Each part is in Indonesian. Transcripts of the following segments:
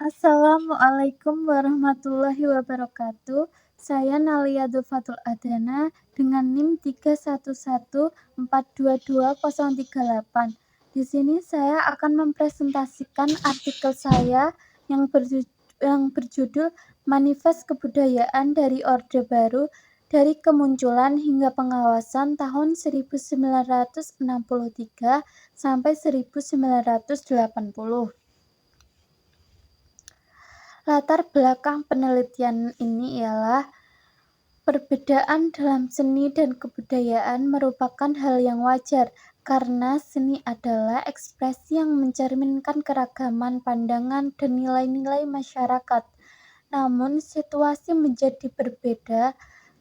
Assalamualaikum warahmatullahi wabarakatuh. Saya Nalia Dulfatul Adana dengan NIM 311422038. Di sini saya akan mempresentasikan artikel saya yang berjudul Manifest Kebudayaan dari Orde Baru dari Kemunculan hingga Pengawasan tahun 1963 sampai 1980. Latar belakang penelitian ini ialah perbedaan dalam seni dan kebudayaan merupakan hal yang wajar karena seni adalah ekspresi yang mencerminkan keragaman pandangan dan nilai-nilai masyarakat. Namun situasi menjadi berbeda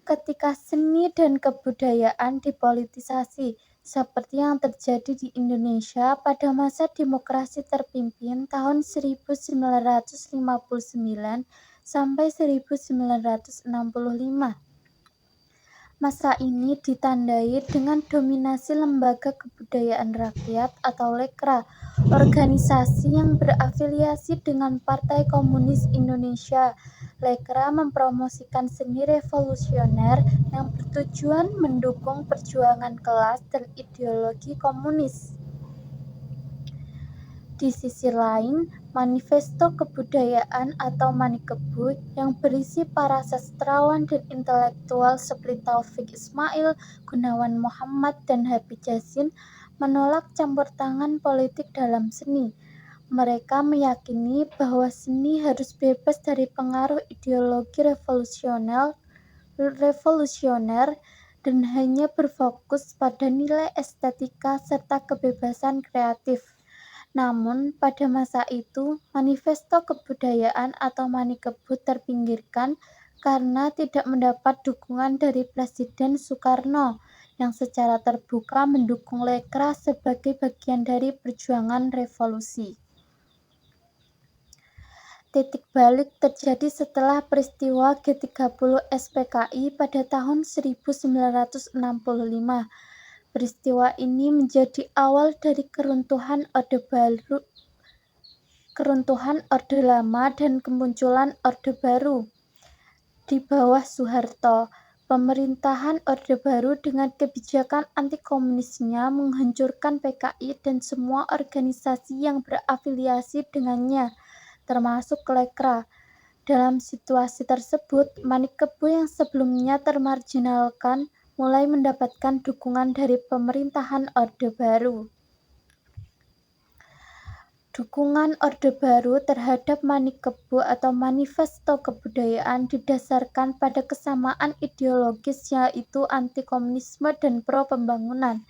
ketika seni dan kebudayaan dipolitisasi, seperti yang terjadi di Indonesia pada masa demokrasi terpimpin tahun 1959 sampai 1965. Masa ini ditandai dengan dominasi lembaga kebudayaan rakyat atau Lekra, organisasi yang berafiliasi dengan Partai Komunis Indonesia. Lekra mempromosikan seni revolusioner yang bertujuan mendukung perjuangan kelas dan ideologi komunis. Di sisi lain, Manifesto Kebudayaan atau Manikebu yang berisi para sastrawan dan intelektual seperti Taufik Ismail, Gunawan Muhammad, dan Habib Yazin menolak campur tangan politik dalam seni. Mereka meyakini bahwa seni harus bebas dari pengaruh ideologi revolusioner dan hanya berfokus pada nilai estetika serta kebebasan kreatif. Namun, pada masa itu, Manifesto Kebudayaan atau Manikebu terpinggirkan karena tidak mendapat dukungan dari Presiden Soekarno yang secara terbuka mendukung Lekra sebagai bagian dari perjuangan revolusi. Titik balik terjadi setelah peristiwa G30 SPKI pada tahun 1965. Peristiwa ini menjadi awal dari keruntuhan Orde Lama dan kemunculan Orde Baru. Di bawah Soeharto, pemerintahan Orde Baru dengan kebijakan anti-komunisnya menghancurkan PKI dan semua organisasi yang berafiliasi dengannya, termasuk Lekra. Dalam situasi tersebut, Manikebu yang sebelumnya termarginalkan mulai mendapatkan dukungan dari pemerintahan Orde Baru. Dukungan Orde Baru terhadap Manikebu atau Manifesto Kebudayaan didasarkan pada kesamaan ideologis yaitu anti-komunisme dan pro-pembangunan.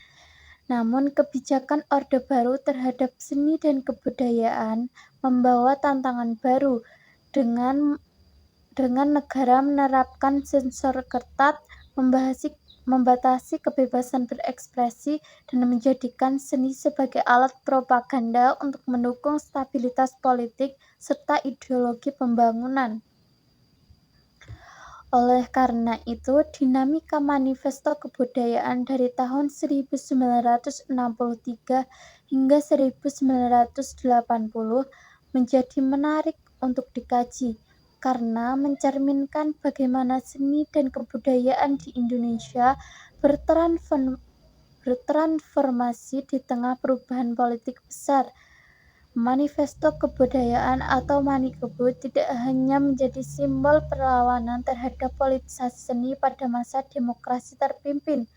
Namun kebijakan Orde Baru terhadap seni dan kebudayaan membawa tantangan baru dengan negara menerapkan sensor ketat, membatasi kebebasan berekspresi, dan menjadikan seni sebagai alat propaganda untuk mendukung stabilitas politik serta ideologi pembangunan. Oleh karena itu, dinamika Manifesto Kebudayaan dari tahun 1963 hingga 1980 menjadi menarik untuk dikaji karena mencerminkan bagaimana seni dan kebudayaan di Indonesia bertransformasi di tengah perubahan politik besar. Manifesto Kebudayaan atau Manikebu tidak hanya menjadi simbol perlawanan terhadap politisasi seni pada masa demokrasi terpimpin,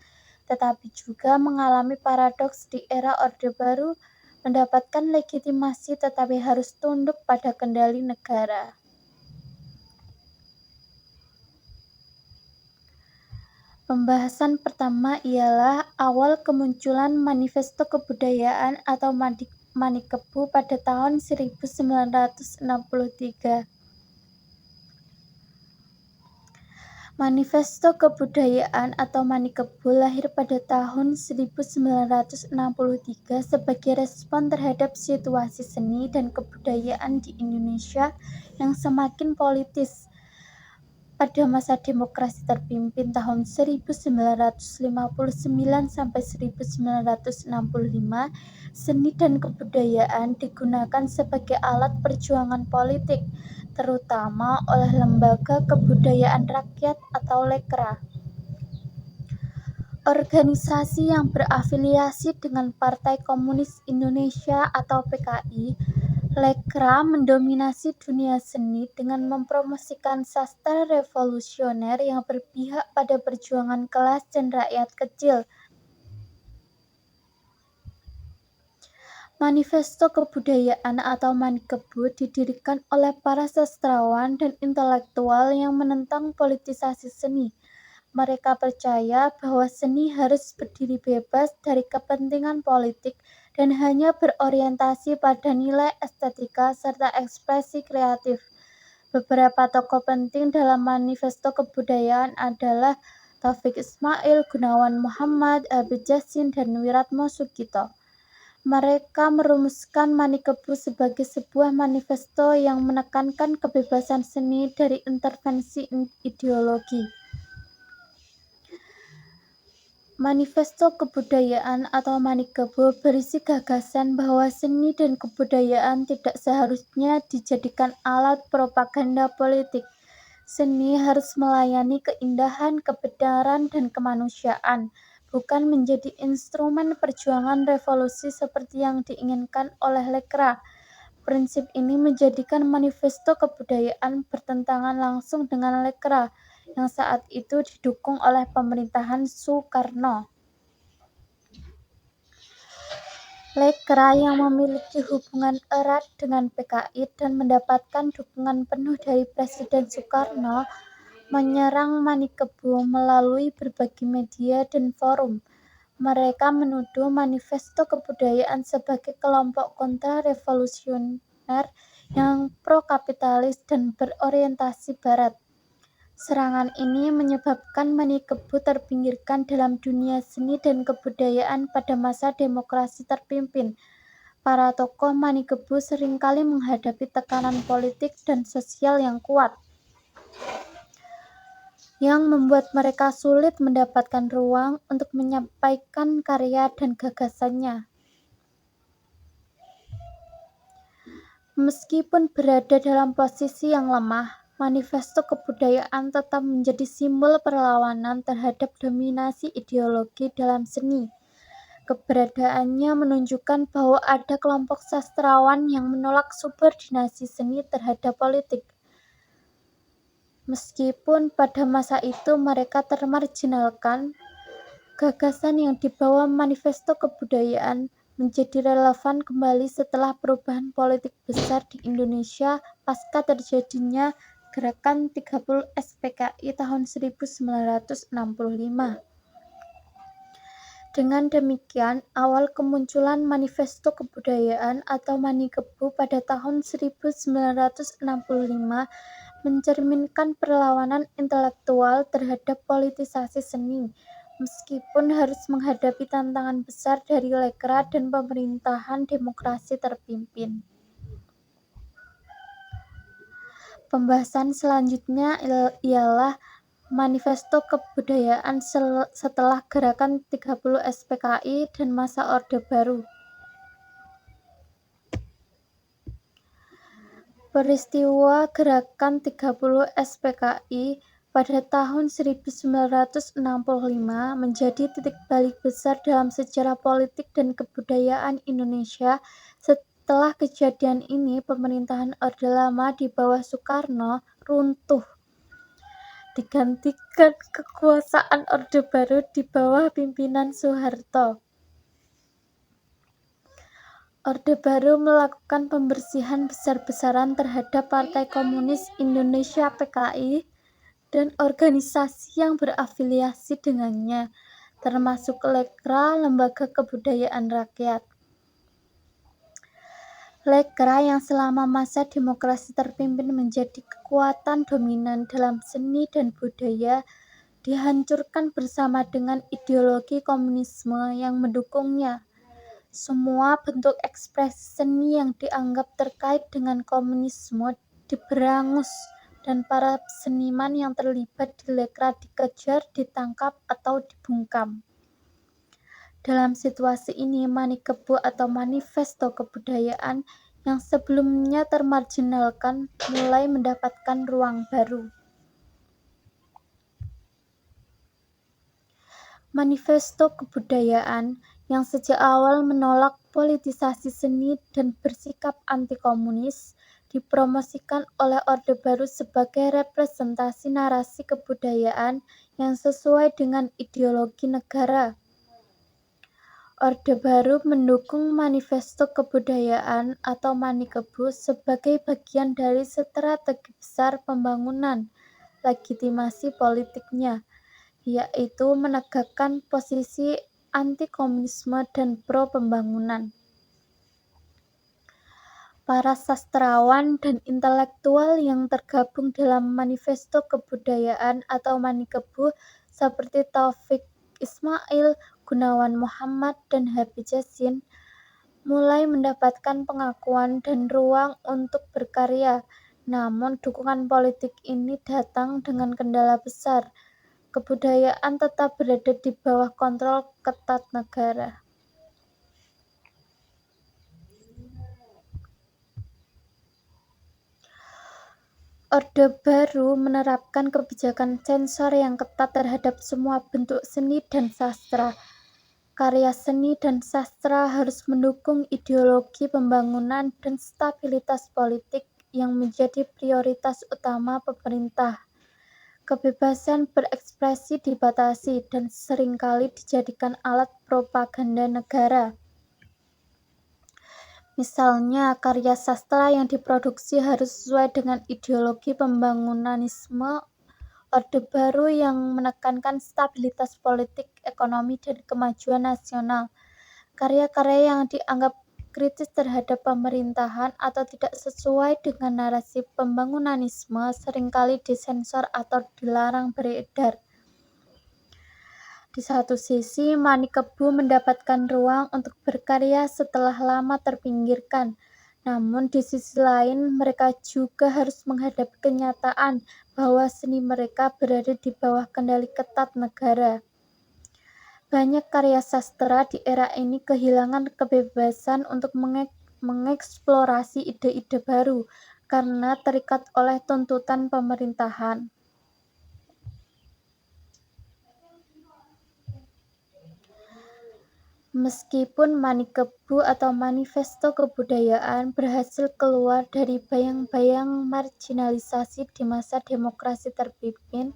tetapi juga mengalami paradoks di era Orde Baru, mendapatkan legitimasi tetapi harus tunduk pada kendali negara. Pembahasan pertama ialah awal kemunculan Manifesto Kebudayaan atau Manikebu pada tahun 1963. Manifesto Kebudayaan atau Manikebu lahir pada tahun 1963 sebagai respon terhadap situasi seni dan kebudayaan di Indonesia yang semakin politis. pada masa demokrasi terpimpin tahun 1959 sampai 1965, seni dan kebudayaan digunakan sebagai alat perjuangan politik, terutama oleh Lembaga Kebudayaan Rakyat atau Lekra. Organisasi yang berafiliasi dengan Partai Komunis Indonesia atau PKI, Lekra mendominasi dunia seni dengan mempromosikan sastra revolusioner yang berpihak pada perjuangan kelas dan rakyat kecil. Manifesto Kebudayaan atau Manikebu didirikan oleh para sastrawan dan intelektual yang menentang politisasi seni. Mereka percaya bahwa seni harus berdiri bebas dari kepentingan politik dan hanya berorientasi pada nilai estetika serta ekspresi kreatif. Beberapa tokoh penting dalam Manifesto Kebudayaan adalah Taufik Ismail, Gunawan Muhammad, Abid Jassin, dan Wiratmo Sugito. Mereka merumuskan Manikebu sebagai sebuah manifesto yang menekankan kebebasan seni dari intervensi ideologi. Manifesto Kebudayaan atau Manikebu berisi gagasan bahwa seni dan kebudayaan tidak seharusnya dijadikan alat propaganda politik. Seni harus melayani keindahan, kebenaran, dan kemanusiaan, bukan menjadi instrumen perjuangan revolusi seperti yang diinginkan oleh Lekra. Prinsip ini menjadikan Manifesto Kebudayaan bertentangan langsung dengan Lekra, yang saat itu didukung oleh pemerintahan Soekarno. Lekra yang memiliki hubungan erat dengan PKI dan mendapatkan dukungan penuh dari Presiden Soekarno menyerang Manikebu melalui berbagai media dan forum. Mereka menuduh Manifesto Kebudayaan sebagai kelompok kontra-revolusioner yang pro-kapitalis dan berorientasi barat. Serangan ini menyebabkan Manikebu terpinggirkan dalam dunia seni dan kebudayaan pada masa demokrasi terpimpin. Para tokoh Manikebu seringkali menghadapi tekanan politik dan sosial yang kuat, yang membuat mereka sulit mendapatkan ruang untuk menyampaikan karya dan gagasannya. Meskipun berada dalam posisi yang lemah, Manifesto Kebudayaan tetap menjadi simbol perlawanan terhadap dominasi ideologi dalam seni. Keberadaannya menunjukkan bahwa ada kelompok sastrawan yang menolak subordinasi seni terhadap politik. Meskipun pada masa itu mereka termarginalkan, gagasan yang dibawa Manifesto Kebudayaan menjadi relevan kembali setelah perubahan politik besar di Indonesia pasca terjadinya Gerakan 30 SPKI tahun 1965. Dengan demikian, awal kemunculan Manifesto Kebudayaan atau Manikebu pada tahun 1965 mencerminkan perlawanan intelektual terhadap politisasi seni, meskipun harus menghadapi tantangan besar dari Lekra dan pemerintahan demokrasi terpimpin. Pembahasan selanjutnya ialah Manifesto Kebudayaan setelah Gerakan 30 SPKI dan masa Orde Baru. Peristiwa Gerakan 30 SPKI pada tahun 1965 menjadi titik balik besar dalam sejarah politik dan kebudayaan Indonesia. Setelah kejadian ini, pemerintahan Orde Lama di bawah Soekarno runtuh, digantikan kekuasaan Orde Baru di bawah pimpinan Soeharto. Orde Baru melakukan pembersihan besar-besaran terhadap Partai Komunis Indonesia (PKI) dan organisasi yang berafiliasi dengannya, termasuk Lekra, Lembaga Kebudayaan Rakyat. Lekra yang selama masa demokrasi terpimpin menjadi kekuatan dominan dalam seni dan budaya, dihancurkan bersama dengan ideologi komunisme yang mendukungnya. Semua bentuk ekspresi seni yang dianggap terkait dengan komunisme diberangus dan para seniman yang terlibat di Lekra dikejar, ditangkap, atau dibungkam. Dalam situasi ini, Manikebu atau manifesto kebudayaan yang sebelumnya termarginalkan mulai mendapatkan ruang baru. Manifesto kebudayaan yang sejak awal menolak politisasi seni dan bersikap anti-komunis dipromosikan oleh Orde Baru sebagai representasi narasi kebudayaan yang sesuai dengan ideologi negara. Orde Baru mendukung Manifesto Kebudayaan atau Manikebu sebagai bagian dari strategi besar pembangunan legitimasi politiknya, yaitu menegakkan posisi anti-komunisme dan pro-pembangunan. Para sastrawan dan intelektual yang tergabung dalam Manifesto Kebudayaan atau Manikebu seperti Taufik Ismail, Gunawan Muhammad, dan Habib Yassin mulai mendapatkan pengakuan dan ruang untuk berkarya. Namun dukungan politik ini datang dengan kendala besar. Kebudayaan tetap berada di bawah kontrol ketat negara. Orde Baru menerapkan kebijakan sensor yang ketat terhadap semua bentuk seni dan sastra. Karya seni dan sastra harus mendukung ideologi pembangunan dan stabilitas politik yang menjadi prioritas utama pemerintah. Kebebasan berekspresi dibatasi dan seringkali dijadikan alat propaganda negara. Misalnya, karya sastra yang diproduksi harus sesuai dengan ideologi pembangunanisme Orde Baru yang menekankan stabilitas politik, ekonomi, dan kemajuan nasional. Karya-karya yang dianggap kritis terhadap pemerintahan atau tidak sesuai dengan narasi pembangunanisme seringkali disensor atau dilarang beredar. Di satu sisi, Manikebu mendapatkan ruang untuk berkarya setelah lama terpinggirkan. Namun di sisi lain, mereka juga harus menghadapi kenyataan bahwa seni mereka berada di bawah kendali ketat negara. Banyak karya sastra di era ini kehilangan kebebasan untuk mengeksplorasi ide-ide baru karena terikat oleh tuntutan pemerintahan. Meskipun Manikebu atau Manifesto Kebudayaan berhasil keluar dari bayang-bayang marginalisasi di masa demokrasi terpimpin,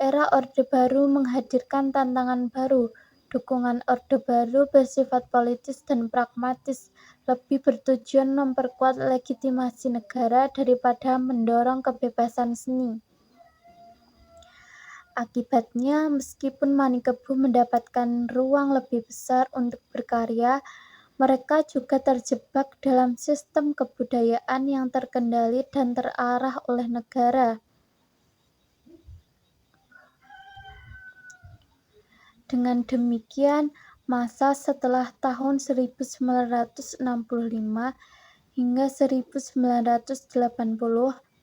era Orde Baru menghadirkan tantangan baru. Dukungan Orde Baru bersifat politis dan pragmatis, lebih bertujuan memperkuat legitimasi negara daripada mendorong kebebasan seni. Akibatnya, meskipun Manikebu mendapatkan ruang lebih besar untuk berkarya, mereka juga terjebak dalam sistem kebudayaan yang terkendali dan terarah oleh negara. Dengan demikian, masa setelah tahun 1965 hingga 1980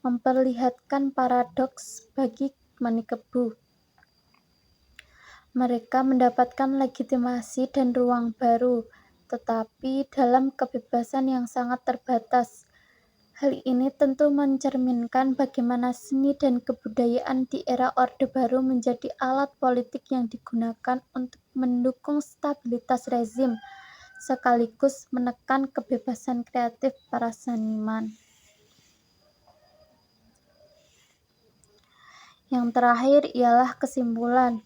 memperlihatkan paradoks bagi Manikebu. Mereka mendapatkan legitimasi dan ruang baru, tetapi dalam kebebasan yang sangat terbatas. Hal ini tentu mencerminkan bagaimana seni dan kebudayaan di era Orde Baru menjadi alat politik yang digunakan untuk mendukung stabilitas rezim, sekaligus menekan kebebasan kreatif para seniman. Yang terakhir ialah kesimpulan.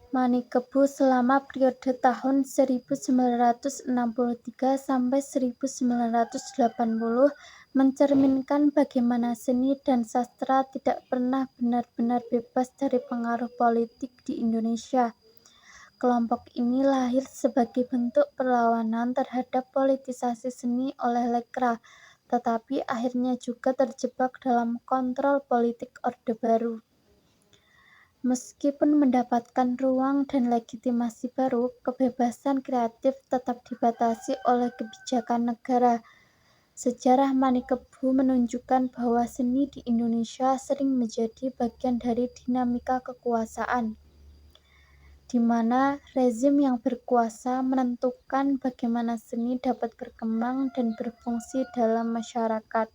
Manikebu selama periode tahun 1963 sampai 1980 mencerminkan bagaimana seni dan sastra tidak pernah benar-benar bebas dari pengaruh politik di Indonesia. Kelompok ini lahir sebagai bentuk perlawanan terhadap politisasi seni oleh Lekra, tetapi akhirnya juga terjebak dalam kontrol politik Orde Baru. Meskipun mendapatkan ruang dan legitimasi baru, kebebasan kreatif tetap dibatasi oleh kebijakan negara. Sejarah Manikebu menunjukkan bahwa seni di Indonesia sering menjadi bagian dari dinamika kekuasaan, di mana rezim yang berkuasa menentukan bagaimana seni dapat berkembang dan berfungsi dalam masyarakat.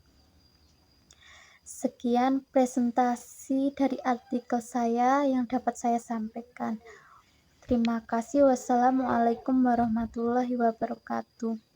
Sekian presentasi dari artikel saya yang dapat saya sampaikan. Terima kasih. Wassalamualaikum warahmatullahi wabarakatuh.